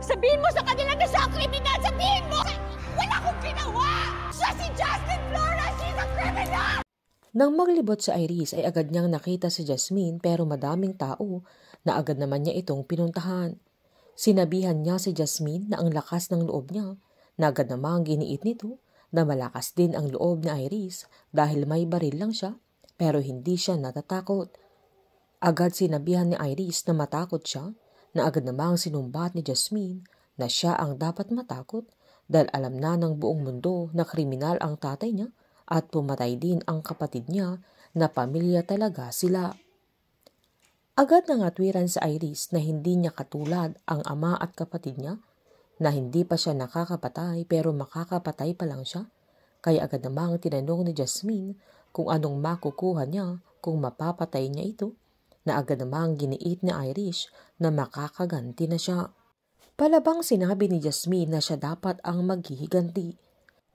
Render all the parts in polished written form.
Sabihin mo sa kanila na siya ang kriminal! Sabihin mo! Wala akong ginawa! Siya si Justin Flores! She's a criminal! Nang maglibot si Iris ay agad niyang nakita si Jasmine pero madaming tao na agad naman niya itong pinuntahan. Sinabihan niya si Jasmine na ang lakas ng loob niya na agad namang giniit nito na malakas din ang loob ni Iris dahil may baril lang siya pero hindi siya natatakot. Agad sinabihan ni Iris na matakot siya na agad namang sinumbat ni Jasmine na siya ang dapat matakot dahil alam na ng buong mundo na kriminal ang tatay niya at pumatay din ang kapatid niya na pamilya talaga sila. Agad nang atwiran sa Iris na hindi niya katulad ang ama at kapatid niya, na hindi pa siya nakakapatay pero makakapatay pa lang siya, kaya agad namang tinanong ni Jasmine kung anong makukuha niya kung mapapatay niya ito, na agad namang giniit ni Iris na makakaganti na siya. Palabang sinabi ni Jasmine na siya dapat ang maghihiganti.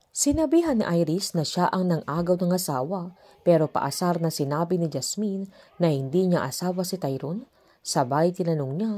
Sinabihan ni Iris na siya ang nang-agaw ng asawa pero paasar na sinabi ni Jasmine na hindi niya asawa si Tyrone. Sabay tinanong niya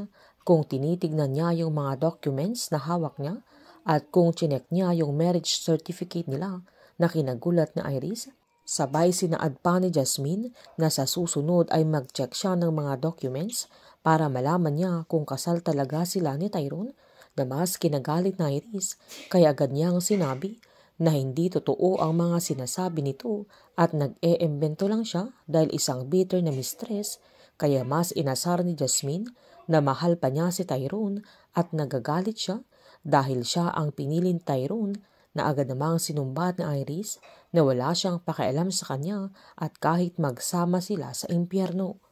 kung tinitignan niya yung mga documents na hawak niya at kung chinek niya yung marriage certificate nila na kinagulat ni Iris. Sabay sinaad pa ni Jasmine na sa susunod ay mag-check siya ng mga documents para malaman niya kung kasal talaga sila ni Tyrone, na mas kinagalit na Iris kaya agad niyang sinabi na hindi totoo ang mga sinasabi nito at nag-e-embento lang siya dahil isang bitter na mistress, kaya mas inasar ni Jasmine na mahal pa niya si Tyrone at nagagalit siya dahil siya ang pinilin Tyrone, na agad namang sinumbat ni Iris na wala siyang pakialam sa kanya at kahit magsama sila sa impyerno.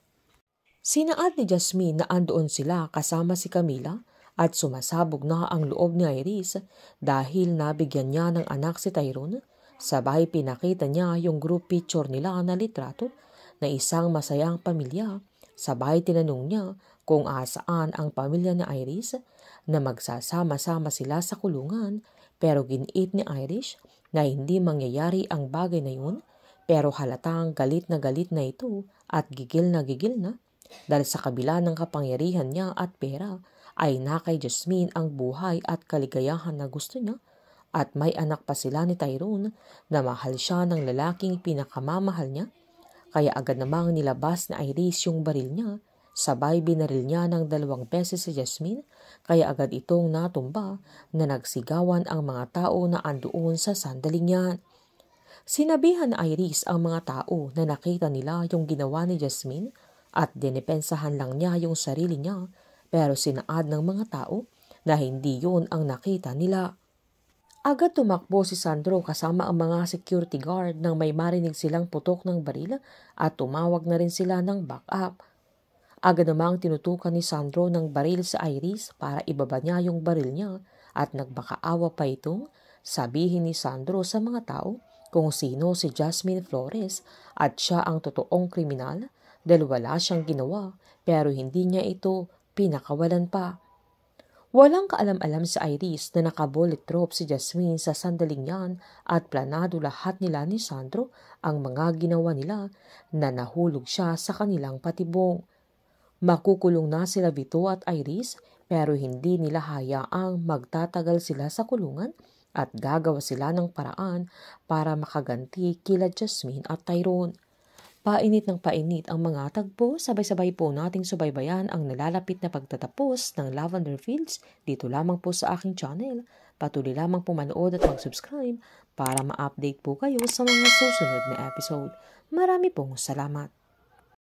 Sinaad ni Jasmine na andoon sila kasama si Camila at sumasabog na ang loob ni Iris dahil nabigyan niya ng anak si Tyrone. Sabay pinakita niya yung group picture nila na litrato na isang masayang pamilya. Sabay tinanong niya kung asaan ang pamilya ni Iris na magsasama-sama sila sa kulungan, pero giniit ni Iris na hindi mangyayari ang bagay na yun, pero halatang galit na ito at gigil na dahil sa kabila ng kapangyarihan niya at pera ay nakay Jasmine ang buhay at kaligayahan na gusto niya, at may anak pa sila ni Tyrone na mahal siya ng lalaking pinakamamahal niya, kaya agad namang nilabas ni Iris yung baril niya. Sabay binaril niya ng 2 beses si Jasmine, kaya agad itong natumba na nagsigawan ang mga tao na andoon sa sandaling yan. Sinabihan ni Iris ang mga tao na nakita nila yung ginawa ni Jasmine at dinipensahan lang niya yung sarili niya, pero sinaad ng mga tao na hindi yun ang nakita nila. Agad tumakbo si Sandro kasama ang mga security guard nang may marinig silang putok ng baril at tumawag na rin sila ng backup. Agad namang tinutukan ni Sandro ng baril sa Iris para ibaba niya yung baril niya at nagmakaawa pa itong sabihin ni Sandro sa mga tao kung sino si Jasmine Flores at siya ang totoong kriminal dahil wala siyang ginawa pero hindi niya ito pinakawalan pa. Walang kaalam-alam sa Iris na nakabullet drop si Jasmine sa sandaling yan at planado lahat nila ni Sandro ang mga ginawa nila na nahulog siya sa kanilang patibong. Makukulong na sila Vito at Iris pero hindi nila hayaang magtatagal sila sa kulungan at gagawa sila ng paraan para makaganti kila Jasmine at Tyrone. Painit ng painit ang mga tagpo, sabay-sabay po nating subaybayan ang nalalapit na pagtatapos ng Lavender Fields dito lamang po sa aking channel. Patuloy lamang po manood at mag-subscribe para ma-update po kayo sa mga susunod na episode. Marami pong salamat.